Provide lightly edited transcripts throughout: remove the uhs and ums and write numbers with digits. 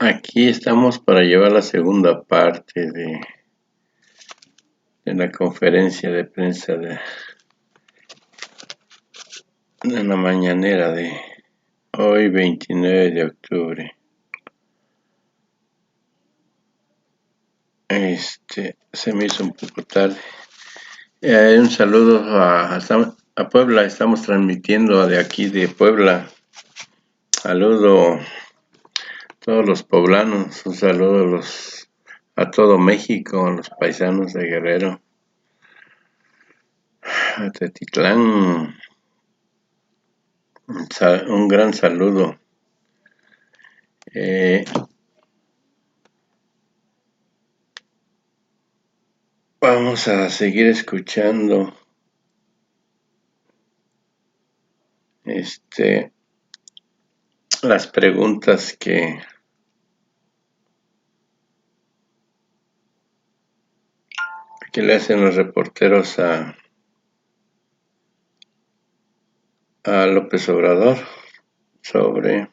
Aquí estamos para llevar la segunda parte de la conferencia de prensa de la mañanera de hoy, 29 de octubre. Se me hizo un poco tarde. Un saludo a Puebla, estamos transmitiendo de aquí de Puebla. Saludo a todos los poblanos, un saludo a todo México, a los paisanos de Guerrero, a Tetitlán, un gran saludo. Vamos a seguir escuchando las preguntas que le hacen los reporteros a López Obrador sobre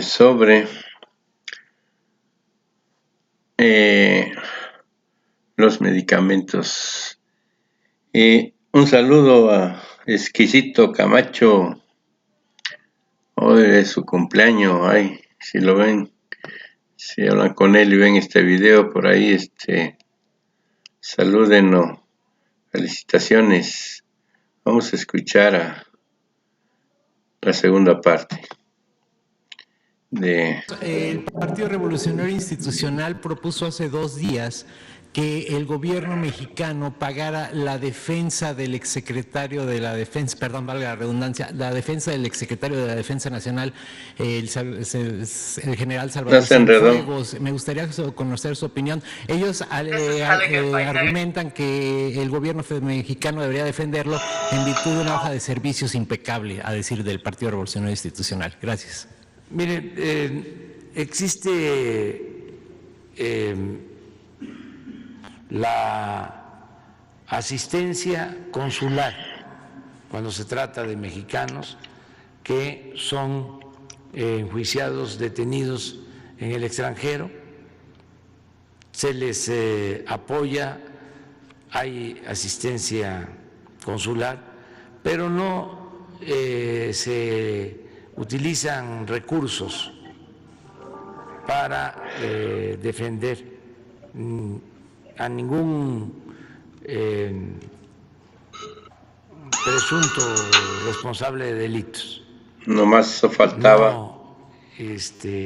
sobre los medicamentos. Un saludo a Exquisito Camacho, hoy es su cumpleaños. Ay, si lo ven, si hablan con él y ven este video por ahí, salúdenlo, felicitaciones. Vamos a escuchar a la segunda parte. El Partido Revolucionario Institucional propuso hace 2 días que el gobierno mexicano pagara la defensa del exsecretario de la Defensa, perdón, valga la redundancia, la defensa del exsecretario de la Defensa Nacional, el general Salvador Cienfuegos. Me gustaría conocer su opinión. Ellos argumentan que el gobierno mexicano debería defenderlo en virtud de una hoja de servicios impecable, a decir del Partido Revolucionario Institucional. Gracias. Mire, existe la asistencia consular cuando se trata de mexicanos que son enjuiciados, detenidos en el extranjero, se les apoya, hay asistencia consular, pero no se utilizan recursos para defender a ningún presunto responsable de delitos. Nomás eso faltaba. No, se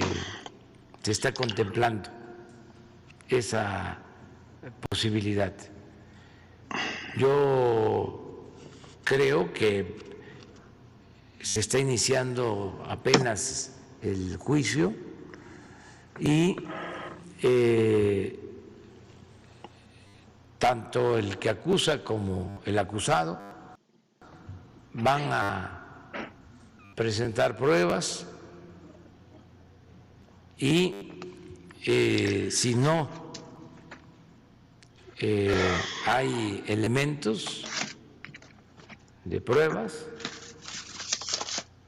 está contemplando esa posibilidad. Yo creo que se está iniciando apenas el juicio y tanto el que acusa como el acusado van a presentar pruebas y si no hay elementos de pruebas,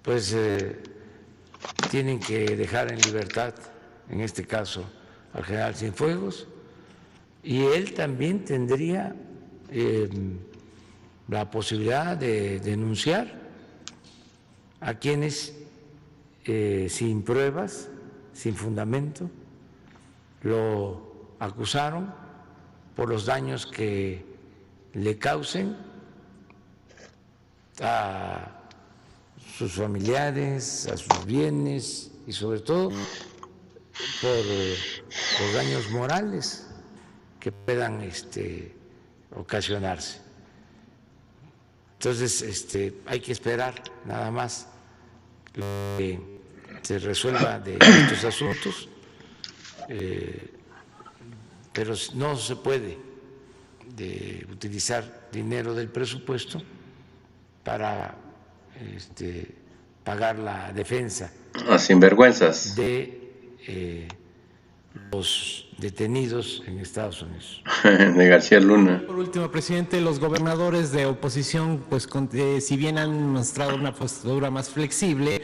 pues tienen que dejar en libertad, en este caso, al general Cienfuegos, y él también tendría la posibilidad de denunciar a quienes sin pruebas, sin fundamento, lo acusaron por los daños que le causen a sus familiares, a sus bienes y sobre todo por los daños morales que puedan ocasionarse. Entonces, hay que esperar nada más lo que se resuelva de estos asuntos, pero no se puede utilizar dinero del presupuesto para pagar la defensa a sinvergüenzas de los detenidos en Estados Unidos. De García Luna. Por último, presidente, los gobernadores de oposición, pues si bien han mostrado una postura más flexible,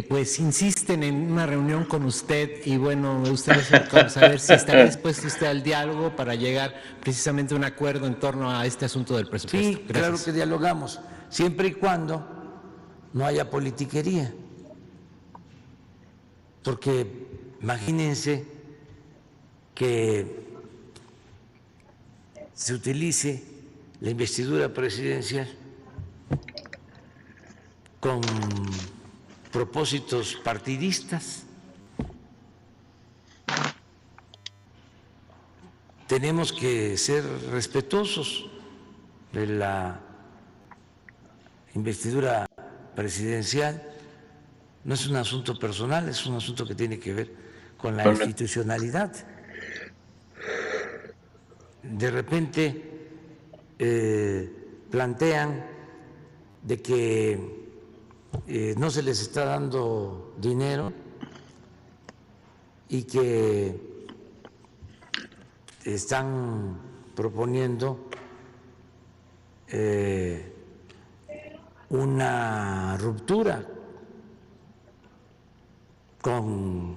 pues insisten en una reunión con usted y bueno, me gustaría saber si estaría dispuesto usted al diálogo para llegar precisamente a un acuerdo en torno a este asunto del presupuesto. Sí, claro que dialogamos, siempre y cuando no haya politiquería, porque imagínense que se utilice la investidura presidencial con propósitos partidistas. Tenemos que ser respetuosos de la investidura presidencial. No es un asunto personal, es un asunto que tiene que ver con la institucionalidad. De repente plantean de que no se les está dando dinero y que están proponiendo una ruptura con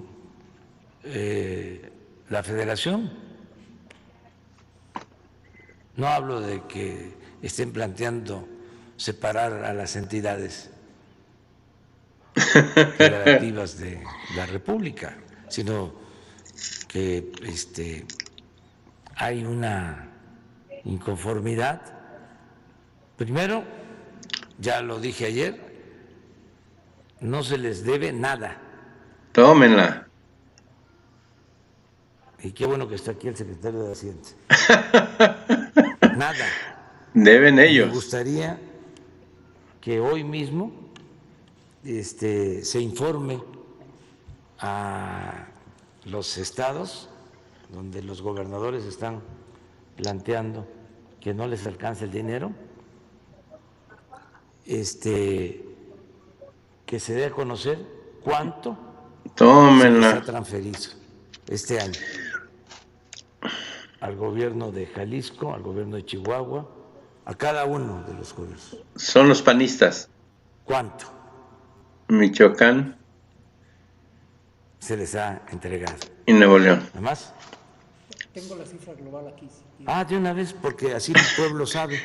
la federación. No hablo de que estén planteando separar a las entidades federativas de la República, sino que hay una inconformidad. Primero, ya lo dije ayer, no se les debe nada. Tómenla. Y qué bueno que está aquí el secretario de Hacienda. Nada. Deben ellos. Me gustaría que hoy mismo se informe a los estados donde los gobernadores están planteando que no les alcanza el dinero, que se dé a conocer cuánto se les ha transferido este año al gobierno de Jalisco, al gobierno de Chihuahua, a cada uno de los gobiernos. Son los panistas. ¿Cuánto? Michoacán. Se les ha entregado. Y Nuevo León. ¿Nada más? Tengo la cifra global aquí. Sí. De una vez, porque así el pueblo sabe.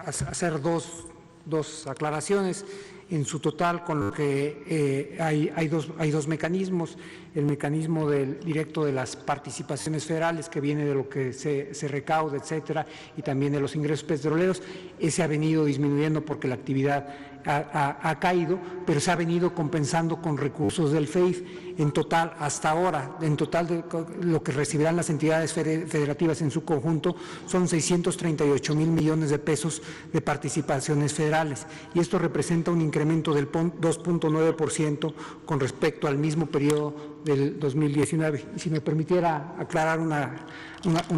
Hacer dos aclaraciones. En su total, con lo que hay dos mecanismos: el mecanismo directo de las participaciones federales, que viene de lo que se recauda, etcétera, y también de los ingresos petroleros. Ese ha venido disminuyendo porque la actividad ha caído, pero se ha venido compensando con recursos del FEIF. En total, hasta ahora, de lo que recibirán las entidades federativas en su conjunto son 638 mil millones de pesos de participaciones federales, y esto representa un incremento del 2.9% con respecto al mismo periodo del 2019. Y si me permitiera aclarar un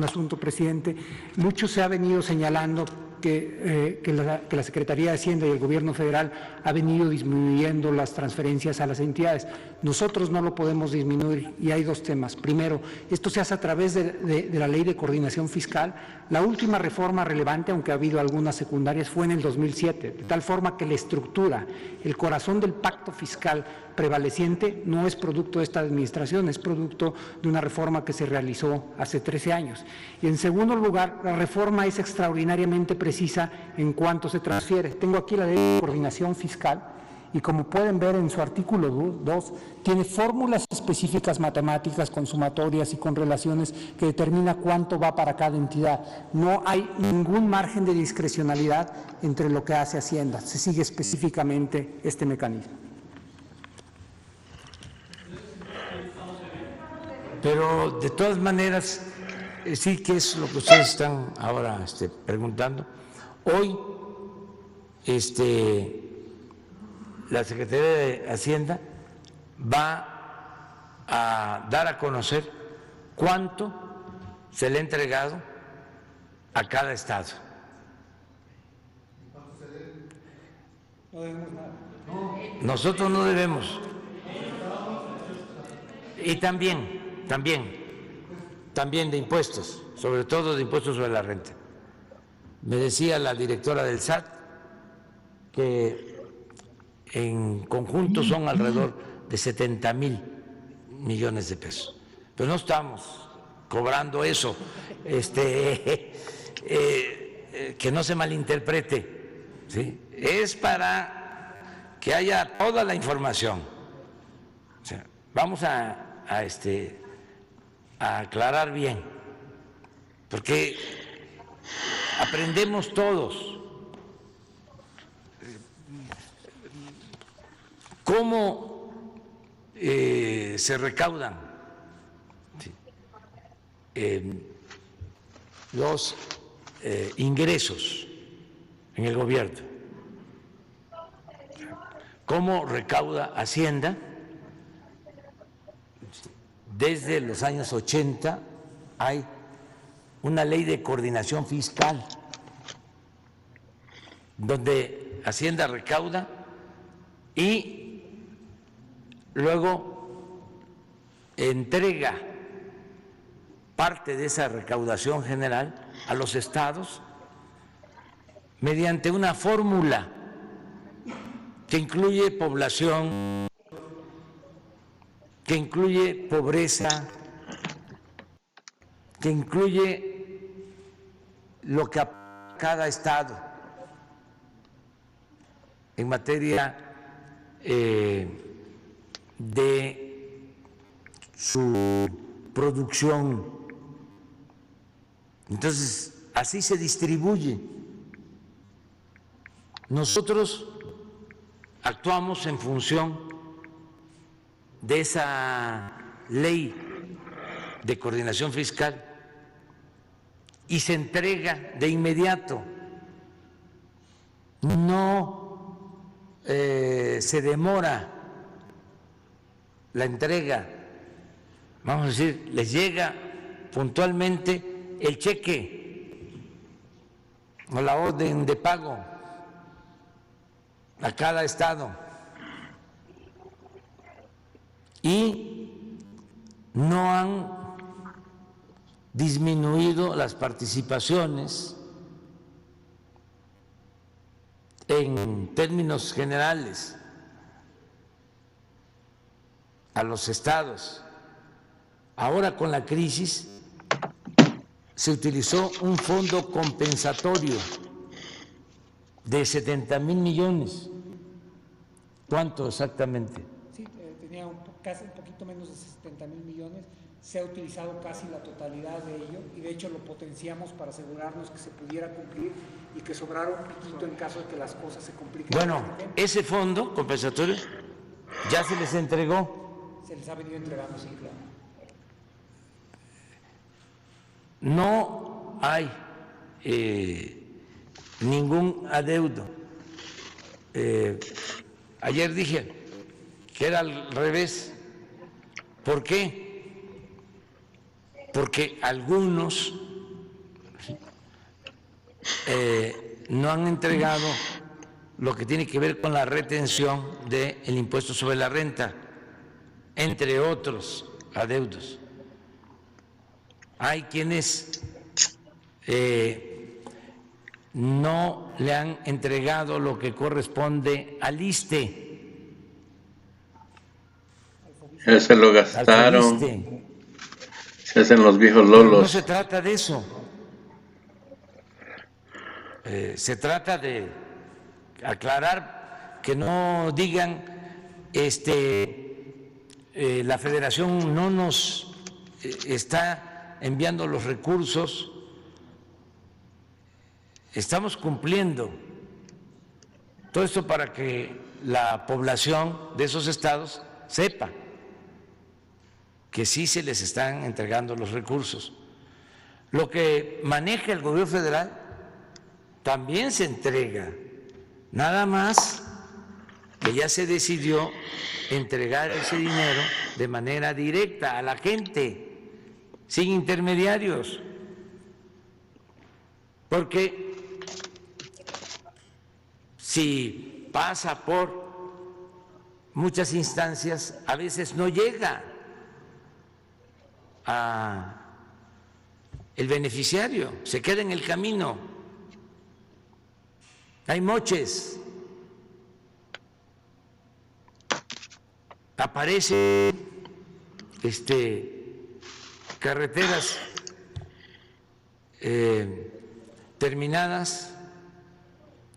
asunto, presidente, mucho se ha venido señalando que la Secretaría de Hacienda y el Gobierno Federal ha venido disminuyendo las transferencias a las entidades. Nosotros no lo podemos disminuir, y hay dos temas. Primero, esto se hace a través de la Ley de Coordinación Fiscal. La última reforma relevante, aunque ha habido algunas secundarias, fue en el 2007, de tal forma que la estructura, el corazón del pacto fiscal prevaleciente no es producto de esta administración, es producto de una reforma que se realizó hace 13 años. Y en segundo lugar, la reforma es extraordinariamente precisa en cuanto se transfiere. Tengo aquí la Ley de Coordinación Fiscal, y como pueden ver en su artículo 2, tiene fórmulas específicas matemáticas con sumatorias y con relaciones que determina cuánto va para cada entidad. No hay ningún margen de discrecionalidad entre lo que hace Hacienda, se sigue específicamente este mecanismo. Pero de todas maneras, sí, que es lo que ustedes están ahora preguntando. Hoy, la Secretaría de Hacienda va a dar a conocer cuánto se le ha entregado a cada estado. Nosotros no debemos. Y también de impuestos, sobre todo de impuestos sobre la renta. Me decía la directora del SAT que en conjunto son alrededor de 70,000 millones de pesos. Pero no estamos cobrando eso, que no se malinterprete, ¿sí? Es para que haya toda la información. O sea, vamos a aclarar bien, porque aprendemos todos cómo se recaudan los ingresos en el gobierno, cómo recauda Hacienda. Desde los años 80 hay una ley de coordinación fiscal donde Hacienda recauda y luego entrega parte de esa recaudación general a los estados mediante una fórmula que incluye población, que incluye pobreza, que incluye lo que a cada estado en materia de su producción. Entonces, así se distribuye. Nosotros actuamos en función de esa ley de coordinación fiscal y se entrega de inmediato. No se demora la entrega, vamos a decir, les llega puntualmente el cheque o la orden de pago a cada estado. Y no han disminuido las participaciones en términos generales a los estados. Ahora con la crisis se utilizó un fondo compensatorio de 70,000 millones. ¿Cuánto exactamente? Sí, tenía casi un poquito menos de 70,000 millones. Se ha utilizado casi la totalidad de ello y de hecho lo potenciamos para asegurarnos que se pudiera cumplir y que sobrara un poquito en caso de que las cosas se compliquen. Bueno, ese fondo compensatorio ya se les entregó. Se les ha venido entregando, sí, claro. No hay ningún adeudo. Ayer dije que era al revés. ¿Por qué? Porque algunos no han entregado lo que tiene que ver con la retención del impuesto sobre la renta, entre otros adeudos. Hay quienes no le han entregado lo que corresponde al ISSSTE. Se lo gastaron. Se hacen los viejos lolos. No se trata de eso. Se trata de aclarar, que no digan la Federación no nos está enviando los recursos. Estamos cumpliendo. Todo esto para que la población de esos estados sepa que sí se les están entregando los recursos. Lo que maneja el gobierno federal también se entrega, nada más que ya se decidió entregar ese dinero de manera directa a la gente, sin intermediarios, porque si pasa por muchas instancias, a veces no llega a el beneficiario, se queda en el camino. Hay moches, aparecen carreteras terminadas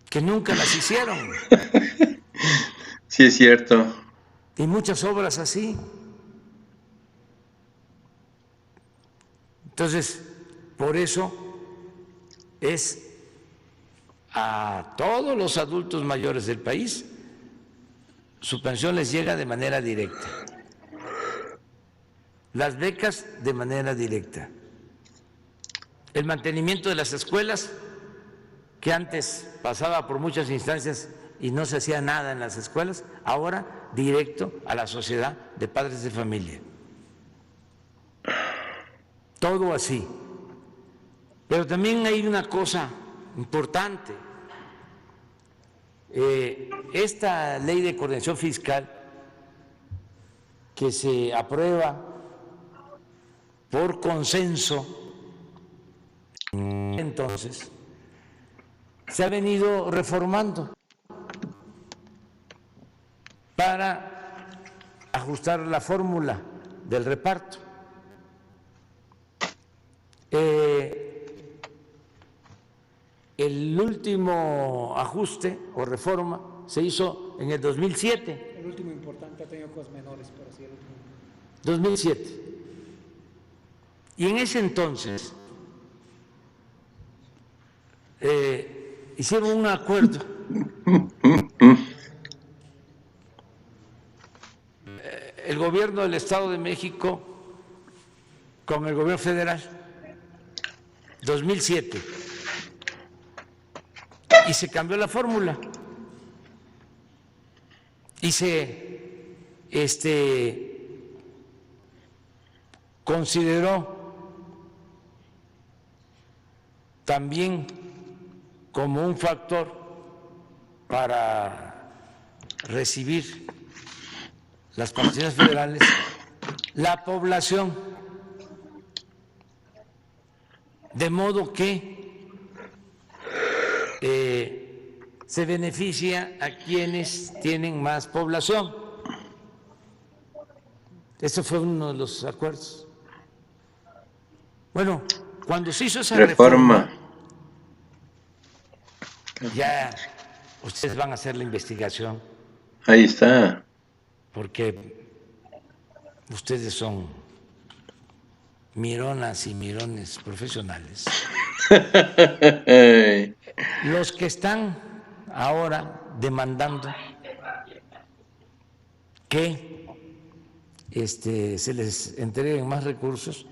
que nunca las hicieron. Sí, es cierto. Y muchas obras así. Entonces, por eso es a todos los adultos mayores del país, su pensión les llega de manera directa. Las becas de manera directa. El mantenimiento de las escuelas, que antes pasaba por muchas instancias y no se hacía nada en las escuelas, ahora directo a la sociedad de padres de familia. Todo así. Pero también hay una cosa importante. Esta ley de coordinación fiscal que se aprueba por consenso, entonces, se ha venido reformando para ajustar la fórmula del reparto. El último ajuste o reforma se hizo en el 2007. El último importante ha tenido cosas menores, pero sí el último. 2007. Y en ese entonces hicieron un acuerdo el gobierno del Estado de México con el gobierno federal, 2007, y se cambió la fórmula y se consideró también como un factor para recibir las partidas federales la población, de modo que se beneficia a quienes tienen más población. Eso fue uno de los acuerdos. Bueno, cuando se hizo esa reforma, ya ustedes van a hacer la investigación. Ahí está. Porque ustedes son mironas y mirones profesionales. Los que están ahora demandando que se les entreguen más recursos,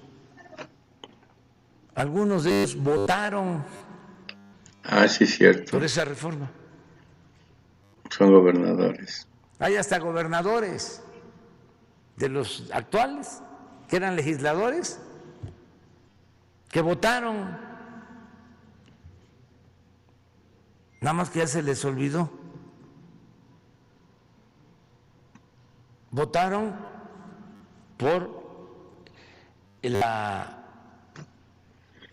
algunos de ellos votaron sí, cierto. por esa reforma. Son gobernadores. Hay hasta gobernadores de los actuales que eran legisladores que votaron, nada más que ya se les olvidó. Votaron por la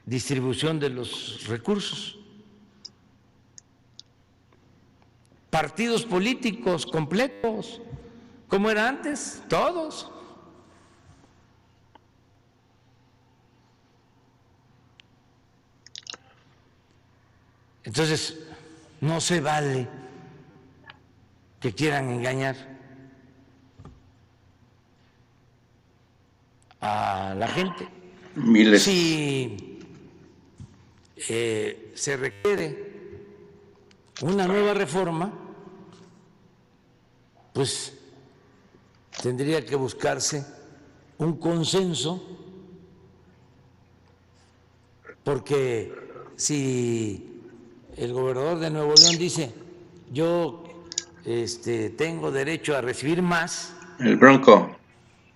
distribución de los recursos. Partidos políticos completos, como era antes, todos. Entonces, no se vale que quieran engañar a la gente. Miles. Si se requiere una nueva reforma, pues tendría que buscarse un consenso, porque si el gobernador de Nuevo León dice yo tengo derecho a recibir más, El Bronco.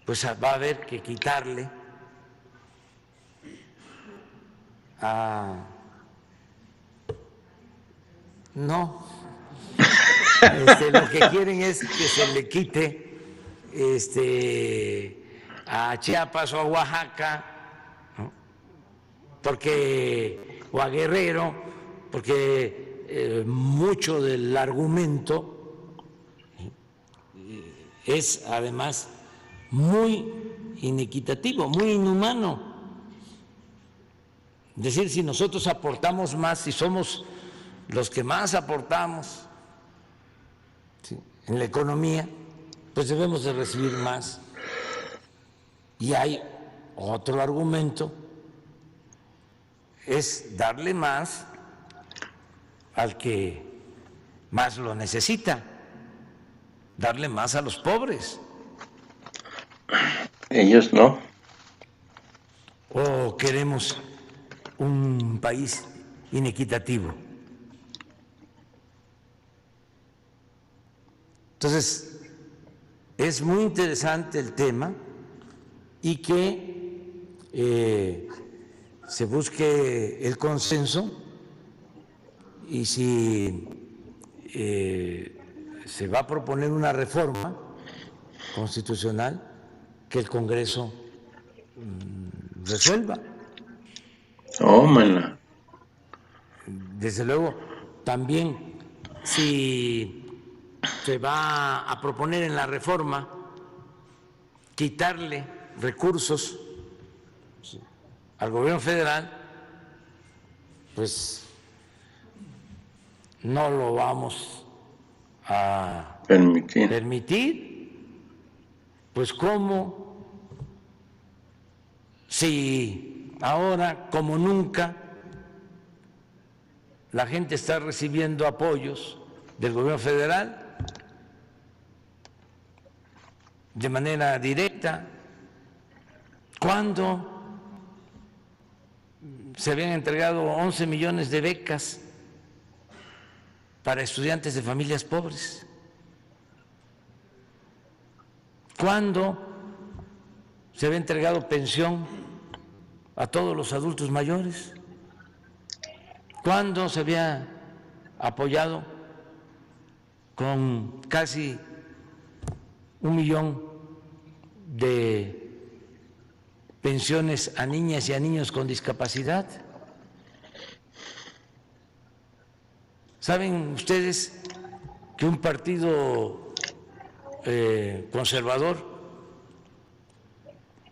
pues va a haber que quitarle a... No, lo que quieren es que se le quite a Chiapas o a Oaxaca, ¿no? Porque, o a Guerrero, porque mucho del argumento es además muy inequitativo, muy inhumano. Es decir, si nosotros aportamos más, si somos los que más aportamos, ¿sí?, en la economía, pues debemos de recibir más. Y hay otro argumento, es darle más al que más lo necesita, darle más a los pobres. Ellos no. ¿O queremos un país inequitativo? Entonces, es muy interesante el tema y que se busque el consenso, y si se va a proponer una reforma constitucional, que el Congreso resuelva. Tómala. Desde luego, también si se va a proponer en la reforma quitarle recursos al gobierno federal, pues no lo vamos a permitir. Pues ¿cómo? Si ahora, como nunca, la gente está recibiendo apoyos del gobierno federal de manera directa, cuando se habían entregado 11 millones de becas para estudiantes de familias pobres, cuando se había entregado pensión a todos los adultos mayores, cuando se había apoyado con casi 1 millón de pensiones a niñas y a niños con discapacidad. ¿Saben ustedes que un partido conservador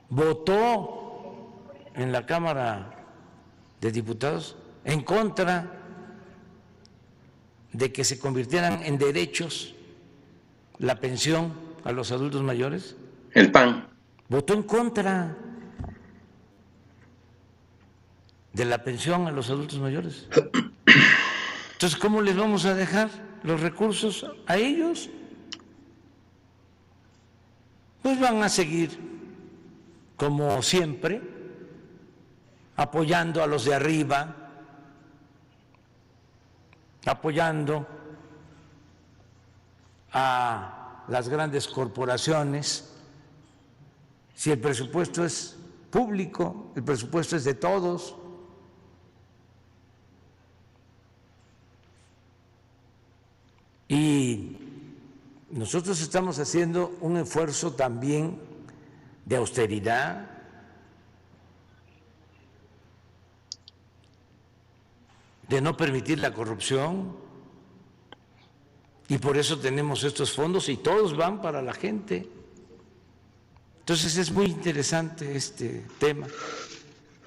votó en la Cámara de Diputados en contra de que se convirtieran en derechos la pensión a los adultos mayores? El PAN. Votó en contra de la pensión a los adultos mayores. Entonces, ¿cómo les vamos a dejar los recursos a ellos? Pues van a seguir, como siempre, apoyando a los de arriba, apoyando a las grandes corporaciones. Si el presupuesto es público, el presupuesto es de todos. Y nosotros estamos haciendo un esfuerzo también de austeridad, de no permitir la corrupción, y por eso tenemos estos fondos y todos van para la gente. Entonces es muy interesante este tema,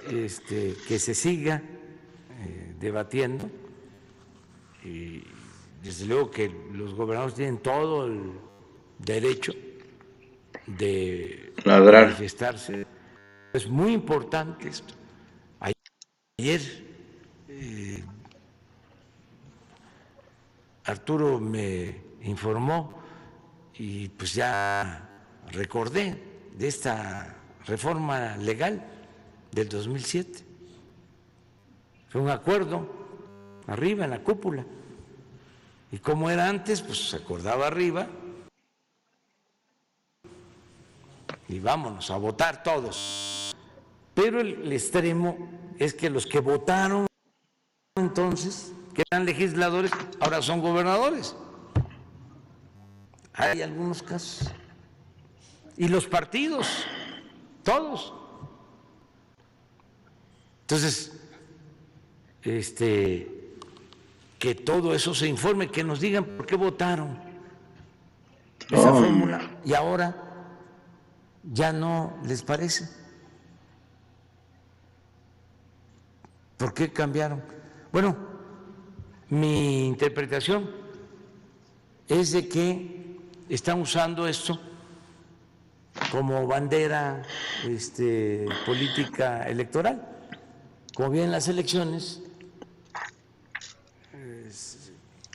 que se siga debatiendo, y desde luego que los gobernadores tienen todo el derecho de ladrar, manifestarse. Es muy importante esto. Ayer Arturo me informó y pues ya recordé de esta reforma legal del 2007. Fue un acuerdo arriba en la cúpula. Y como era antes, pues se acordaba arriba y vámonos a votar todos. Pero el extremo es que los que votaron entonces, que eran legisladores, ahora son gobernadores. Hay algunos casos. Y los partidos todos. Entonces, que todo eso se informe, que nos digan por qué votaron esa fórmula y ahora ya no les parece. ¿Por qué cambiaron? Bueno, mi interpretación es de que están usando esto como bandera política electoral. Como vienen las elecciones,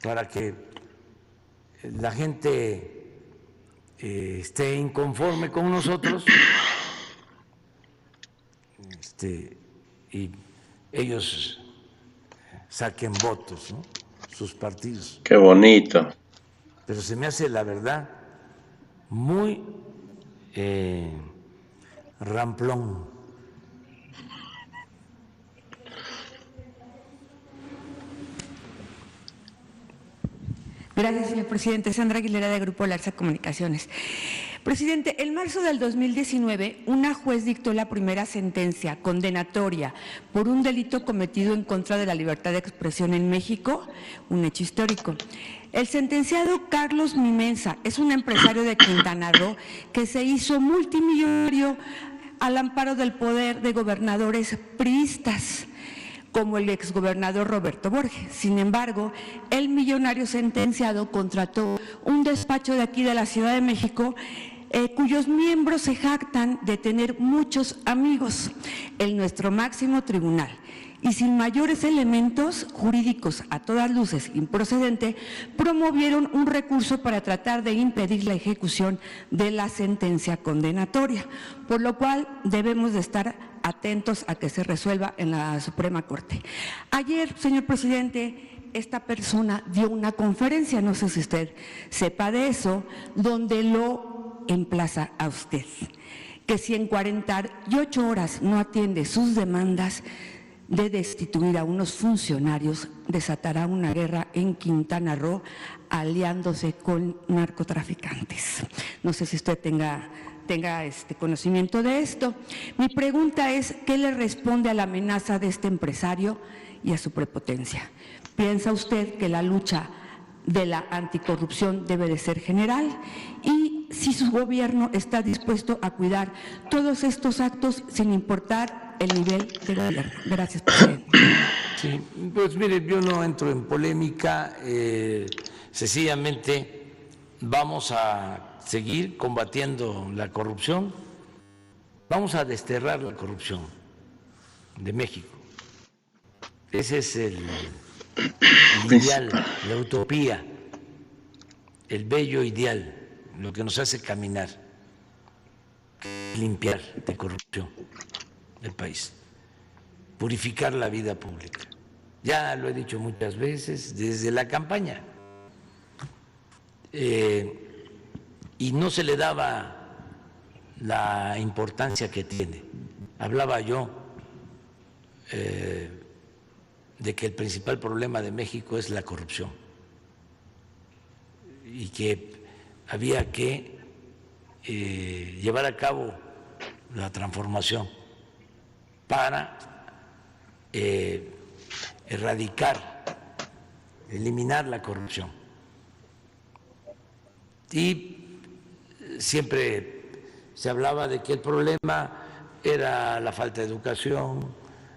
para que la gente esté inconforme con nosotros y ellos saquen votos, ¿no? Sus partidos. Qué bonito. Pero se me hace, la verdad, muy ramplón. Gracias, señor presidente. Sandra Aguilera, de Grupo Larsa Comunicaciones. Presidente, en marzo del 2019, una juez dictó la primera sentencia condenatoria por un delito cometido en contra de la libertad de expresión en México, un hecho histórico. El sentenciado Carlos Mimensa es un empresario de Quintana Roo que se hizo multimillonario al amparo del poder de gobernadores priistas, como el exgobernador Roberto Borges. Sin embargo, el millonario sentenciado contrató un despacho de aquí de la Ciudad de México, cuyos miembros se jactan de tener muchos amigos en nuestro máximo tribunal. Y sin mayores elementos jurídicos a todas luces improcedente, promovieron un recurso para tratar de impedir la ejecución de la sentencia condenatoria, por lo cual debemos de estar atentos a que se resuelva en la Suprema Corte. Ayer, señor presidente, esta persona dio una conferencia, no sé si usted sepa de eso, donde lo emplaza a usted, que si en 48 horas no atiende sus demandas de destituir a unos funcionarios, desatará una guerra en Quintana Roo aliándose con narcotraficantes. No sé si usted tenga conocimiento de esto. Mi pregunta es, ¿qué le responde a la amenaza de este empresario y a su prepotencia? ¿Piensa usted que la lucha de la anticorrupción debe de ser general? Y si su gobierno está dispuesto a cuidar todos estos actos sin importar el nivel de gobierno. Gracias, presidente. Sí, pues mire, yo no entro en polémica, sencillamente vamos a seguir combatiendo la corrupción, vamos a desterrar la corrupción de México. Ese es el ideal, la utopía, el bello ideal, lo que nos hace caminar, limpiar de corrupción el país, purificar la vida pública. Ya lo he dicho muchas veces desde la campaña, y no se le daba la importancia que tiene. Hablaba yo de que el principal problema de México es la corrupción y que había que llevar a cabo la transformación para erradicar, eliminar la corrupción. Y siempre se hablaba de que el problema era la falta de educación,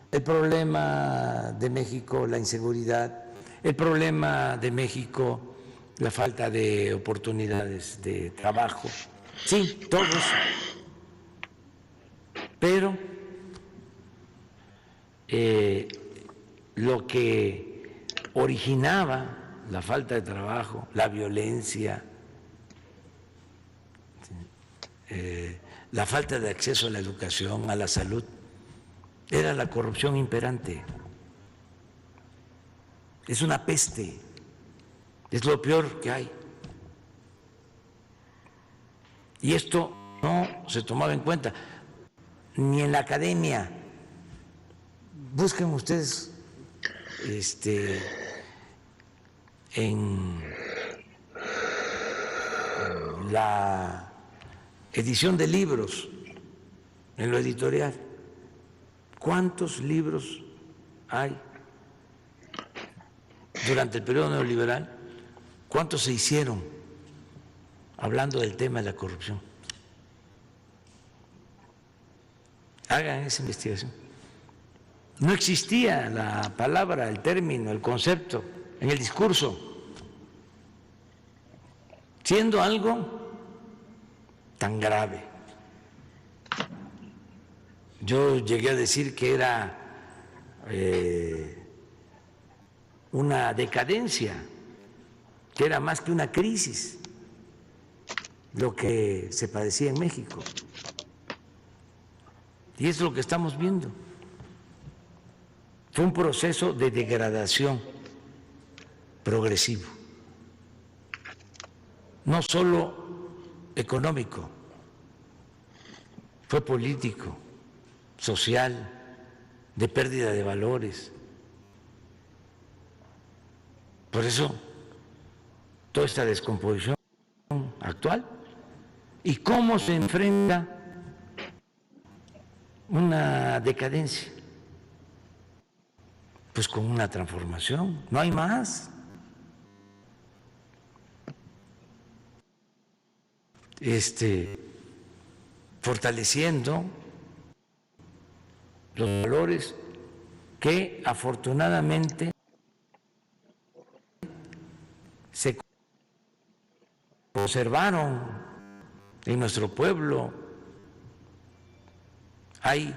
el problema de México la inseguridad, el problema de México la falta de oportunidades de trabajo. Sí, todo eso. Pero lo que originaba la falta de trabajo, la violencia, la falta de acceso a la educación, a la salud, era la corrupción imperante. Es una peste, es lo peor que hay. Y esto no se tomaba en cuenta, ni en la academia. Busquen ustedes en la edición de libros en lo editorial. ¿Cuántos libros hay durante el periodo neoliberal? ¿Cuántos se hicieron hablando del tema de la corrupción? Hagan esa investigación. No existía la palabra, el término, el concepto en el discurso, siendo algo tan grave. Yo llegué a decir que era una decadencia, que era más que una crisis lo que se padecía en México. Y es lo que estamos viendo. Fue un proceso de degradación progresivo, no solo económico, fue político, social, de pérdida de valores. Por eso, toda esta descomposición actual. ¿Y cómo se enfrenta una decadencia? Pues con una transformación, no hay más. Fortaleciendo los valores que afortunadamente se conservaron en nuestro pueblo. Hay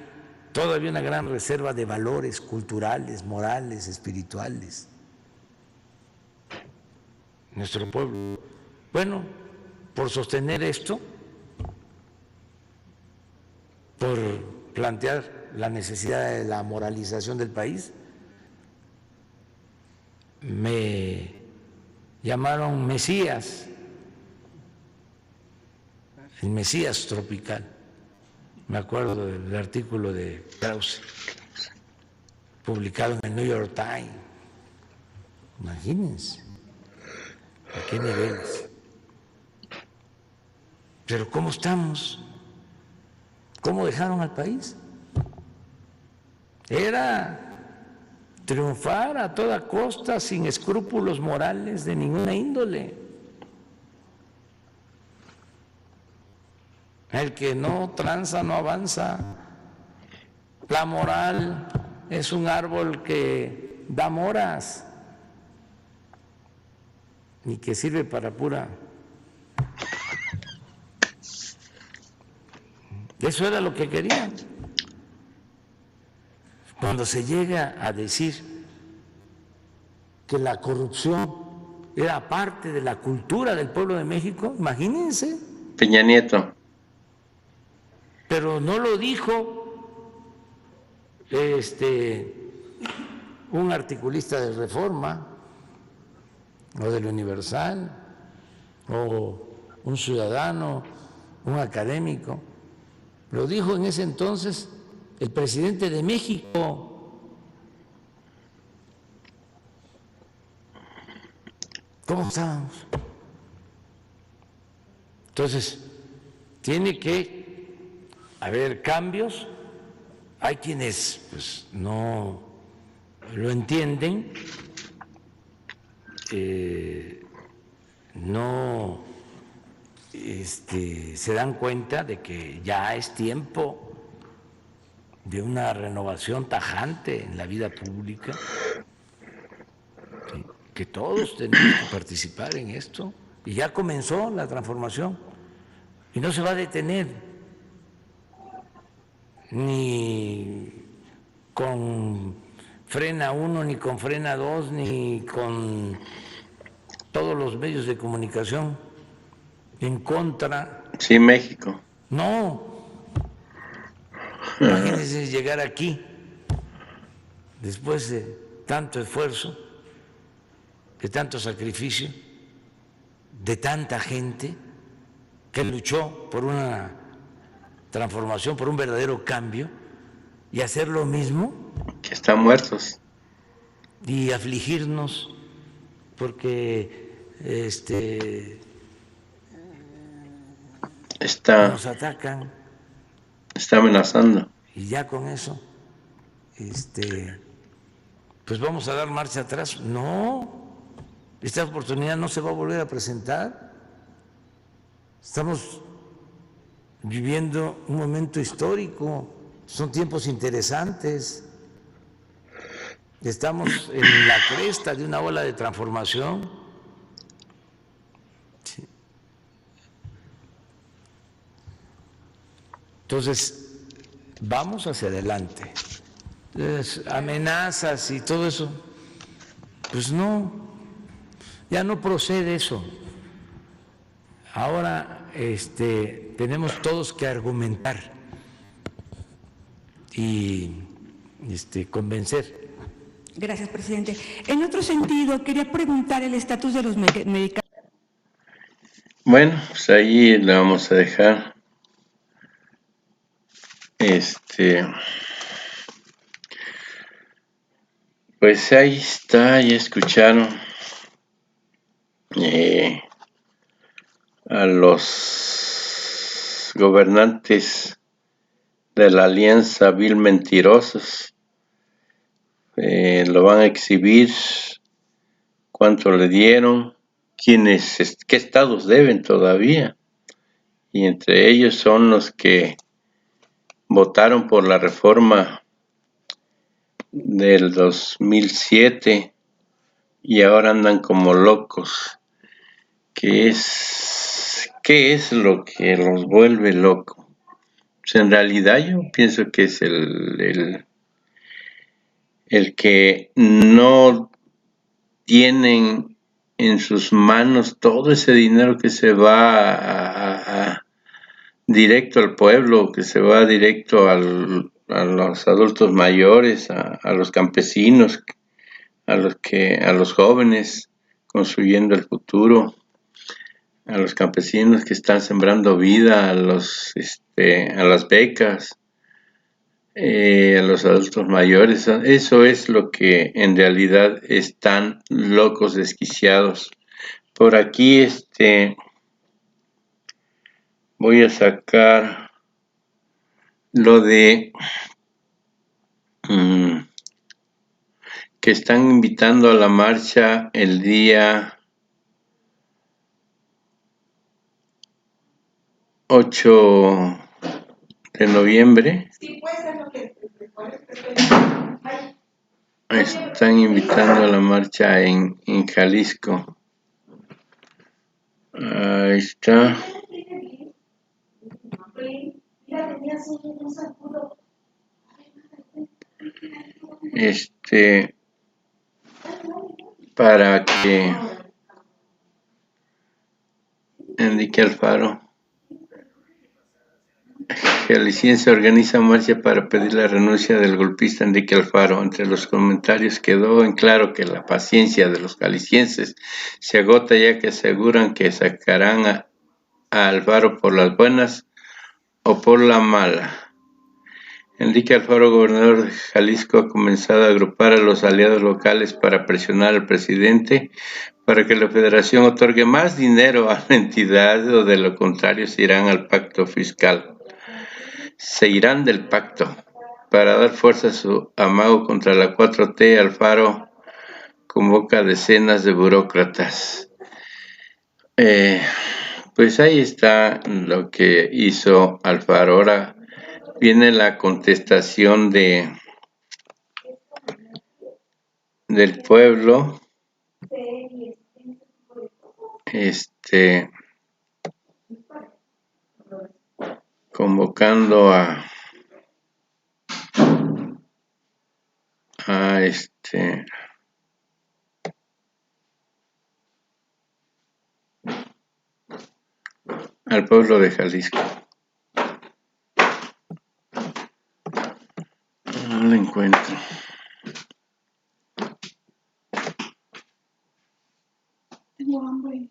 todavía una gran reserva de valores culturales, morales, espirituales en nuestro pueblo. Bueno, por sostener esto, por plantear la necesidad de la moralización del país, me llamaron Mesías, el Mesías tropical. Me acuerdo del artículo de Krause, publicado en el New York Times. Imagínense a qué niveles. Pero ¿cómo estamos? ¿Cómo dejaron al país? Era triunfar a toda costa, sin escrúpulos morales de ninguna índole. El que no tranza no avanza. La moral es un árbol que da moras y que sirve para pura. Eso era lo que querían. Cuando se llega a decir que la corrupción era parte de la cultura del pueblo de México, imagínense. Peña Nieto. Pero no lo dijo un articulista de Reforma o del Universal o un ciudadano, un académico. Lo dijo en ese entonces el presidente de México. ¿Cómo estábamos? Entonces, tiene que haber cambios. Hay quienes pues no lo entienden, no se dan cuenta de que ya es tiempo de una renovación tajante en la vida pública, que todos tenemos que participar en esto, y ya comenzó la transformación y no se va a detener ni con frena 1, ni con frena 2, ni con todos los medios de comunicación en contra. Sí, México. No. Imagínense llegar aquí después de tanto esfuerzo, de tanto sacrificio, de tanta gente que luchó por una transformación, por un verdadero cambio, y hacer lo mismo. Que están muertos. Y afligirnos porque nos atacan. Está amenazando. Y ya con eso, pues vamos a dar marcha atrás. No, esta oportunidad no se va a volver a presentar. Estamos viviendo un momento histórico, son tiempos interesantes. Estamos en la cresta de una ola de transformación. Sí. Entonces, vamos hacia adelante. Amenazas y todo eso, pues no, ya no procede eso. Ahora tenemos todos que argumentar y convencer. Gracias, presidente. En otro sentido, quería preguntar el estatus de los medicamentos. Bueno, pues ahí le vamos a dejar. Pues ahí está, ya escucharon a los gobernantes de la Alianza Vil Mentirosos. Lo van a exhibir, cuánto le dieron, qué estados deben todavía. Y entre ellos son los que votaron por la reforma del 2007 y ahora andan como locos. ¿Qué es lo que los vuelve locos? Pues en realidad yo pienso que es el que no tienen en sus manos todo ese dinero que se va directo al pueblo, que se va directo a los adultos mayores, a los campesinos, a los jóvenes construyendo el futuro, a los campesinos que están sembrando vida, a las becas, a los adultos mayores. Eso es lo que en realidad están locos, desquiciados. Por aquí voy a sacar lo de que están invitando a la marcha el día 8 de noviembre. Están invitando a la marcha en Jalisco. Ahí está. Para que Enrique Alfaro Jalisciense organiza marcha para pedir la renuncia del golpista Enrique Alfaro. Entre los comentarios quedó en claro que la paciencia de los jaliscienses se agota, ya que aseguran que sacarán a Alfaro por las buenas o por la mala. Enrique Alfaro, gobernador de Jalisco, ha comenzado a agrupar a los aliados locales para presionar al presidente para que la federación otorgue más dinero a la entidad, o de lo contrario se irán al pacto fiscal. Se irán del pacto. Para dar fuerza a su amago contra la 4T, Alfaro convoca a decenas de burócratas. Pues ahí está lo que hizo Alfaro. Ahora viene la contestación del pueblo, convocando al pueblo de Jalisco. No lo encuentro. Tengo hambre.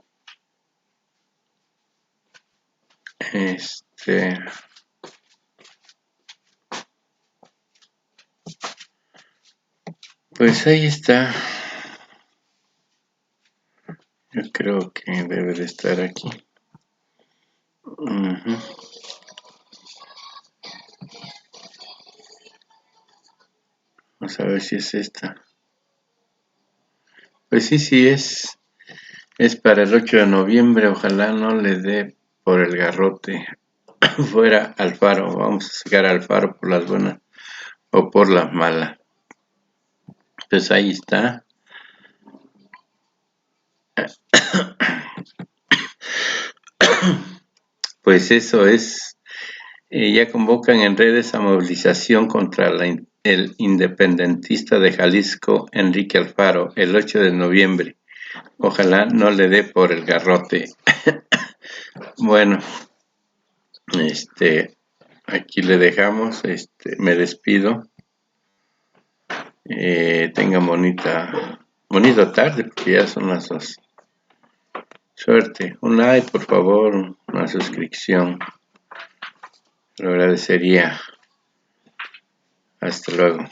Pues ahí está. Yo creo que debe de estar aquí. Vamos a ver si es esta. Pues sí es. Es para el 8 de noviembre. Ojalá no le dé por el garrote. Fuera Alfaro. Vamos a sacar a Alfaro por las buenas o por las malas. Pues ahí está. Pues eso es. Ya convocan en redes a movilización contra el independentista de Jalisco, Enrique Alfaro, el 8 de noviembre. Ojalá no le dé por el garrote. Bueno, aquí le dejamos. Me despido. Tengan bonita tarde, porque ya son las 2. Suerte. Un like, por favor, una suscripción. Lo agradecería. Hasta luego.